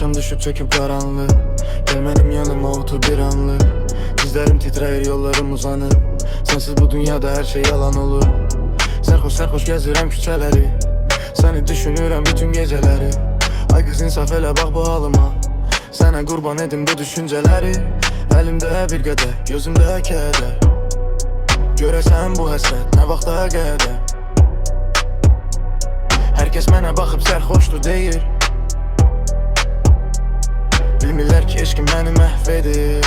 Akşam düşüp çöküp karanlık, gel benim yanıma otur bir anlık. Dizlerim titrer, yollarım uzanır. Sensiz bu dünyada her şey yalan olur. Serhoş serhoş gezirəm küçələri, seni düşünürəm bütün geceleri. Ay kız insaf elə bak bu halıma, sənə qurban edim bu düşünceleri. Elimdə bir qədər, gözümdə kədər. Görəsən bu həsrət nə vaxta qədər. Herkes mənə baxıb sərxoşdur deyir. Bilmirlər ki eşqim məni məhv edir.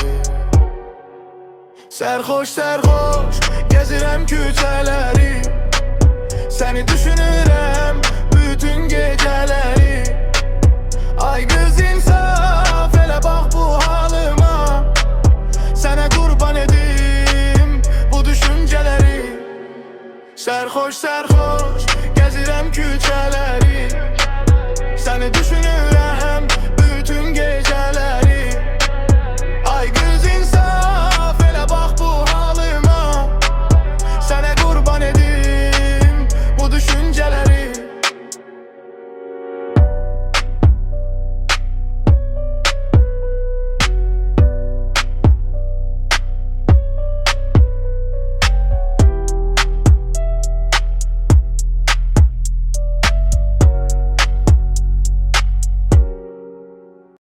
Sərxoş sərxoş gezirəm küçələri, səni düşünürəm bütün geceleri. Ay qız insaf elə bax bu halıma, sənə qurban edim bu düşünceleri. Sərxoş sərxoş gezirəm küçələri, səni düşünürəm